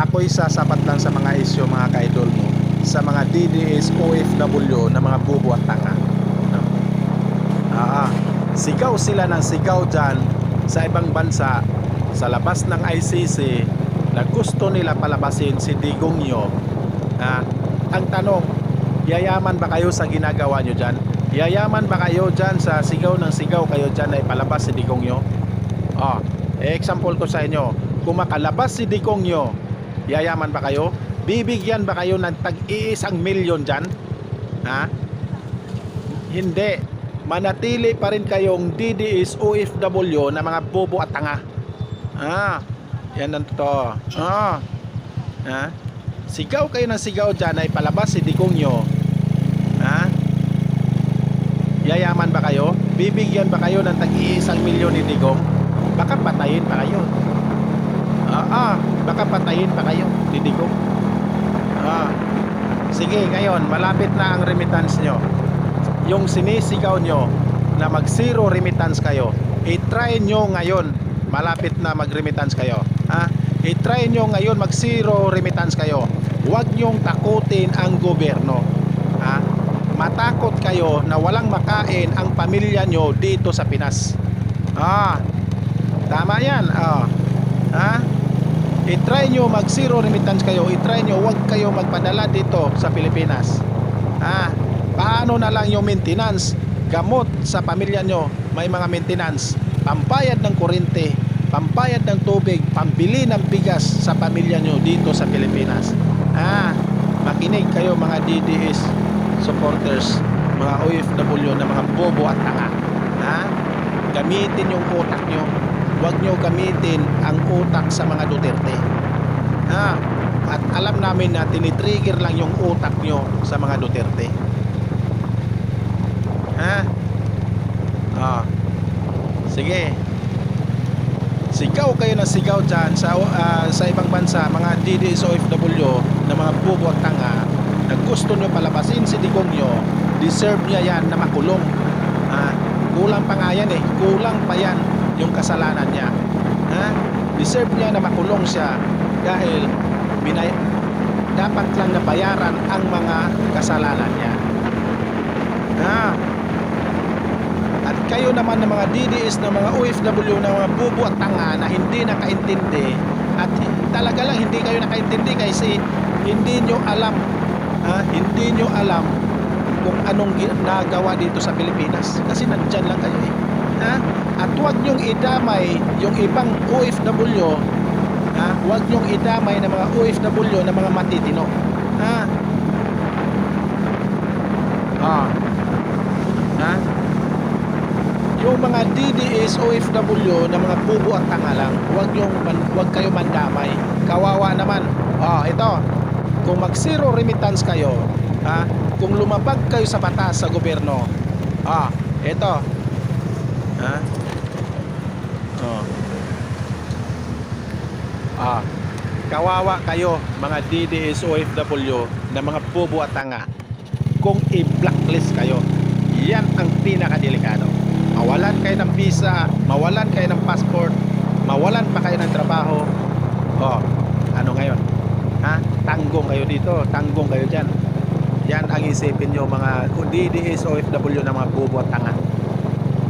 ako'y sasapat lang sa mga isyu mga ka-idol mo, sa mga DDS OFW na mga bubo at tanga. No? Sigaw sila ng sigaw dyan sa ibang bansa, sa labas ng ICC, na gusto nila palabasin si Digong nyo. Ang tanong, yayaman ba kayo sa ginagawa nyo dyan? Yayaman ba kayo dyan sa sigaw ng sigaw kayo dyan na ipalabas si Digong nyo? Example ko sa inyo, kung makalabas si Digong nyo, yayaman ba kayo? Bibigyan ba kayo ng tag-1 milyon dyan? Hindi. Manatili pa rin kayong DDS OFW na mga bobo at tanga. Yan ang totoo. Sigaw kayo ng sigaw dyan na ipalabas si Digong nyo. Yayaman ba kayo? Bibigyan ba kayo ng tag-1 milyon ni Digong? Baka patayin pa kayo. Baka patayin pa kayo ni Digong. Sige, ngayon malapit na ang remittance nyo. Yung sinisigaw nyo na mag zero remittance kayo, i-try nyo ngayon. Malapit na mag remittance kayo. I-try nyo ngayon mag zero remittance kayo. Huwag nyong takutin ang gobyerno. Matakot kayo na walang makain ang pamilya nyo dito sa Pinas. Tama yan. I-try nyo mag zero remittance kayo. I-try nyo huwag kayo magpadala dito sa Pilipinas. Paano na lang yung maintenance, gamot sa pamilya nyo, may mga maintenance, pambayad ng kuryente, pambayad ng tubig, pambili ng bigas sa pamilya nyo dito sa Pilipinas. Makinig kayo mga DDS supporters, mga OFW na mga bobo at tanga. Gamitin yung utak nyo. Huwag nyo gamitin ang utak sa mga Duterte. At alam namin na tinitrigger lang yung utak nyo sa mga Duterte. Sige. Sigaw kayo na sigaw dyan sa ibang bansa, mga DDS OFW na mga bubo at tanga na gusto nyo palabasin si Digong nyo. Deserve niya yan na makulong. Kulang pa nga yan kulang pa yan yung kasalanan niya. Deserve niya na makulong siya dahil dapat lang nabayaran ang mga kasalanan niya. At kayo naman ng mga DDS na mga OFW na mga bubo at tanga na hindi nakaintindi, at talaga lang hindi kayo nakaintindi kasi hindi nyo alam kung anong ginagawa dito sa Pilipinas kasi nandyan lang kayo At huwag nyong idamay yung ibang OFW, huwag nyong idamay ng mga OFW na mga matitino. Yung mga DDS OFW na mga bubo at tanga lang, huwag kayo mandamay. Kawawa naman. Ito, kung mag zero remittance kayo, kung lumabag kayo sa batas sa gobyerno, ito, kawawa kayo mga DDS OFW na mga bobo at tanga kung i-blacklist kayo. Yan ang pinakadelikado. Mawalan kayo ng visa, mawalan kayo ng passport, mawalan pa kayo ng trabaho. Ano ngayon? Tanggong kayo dito, tanggong kayo dyan. Yan ang isipin nyo mga DDS OFW na mga bobo at tanga.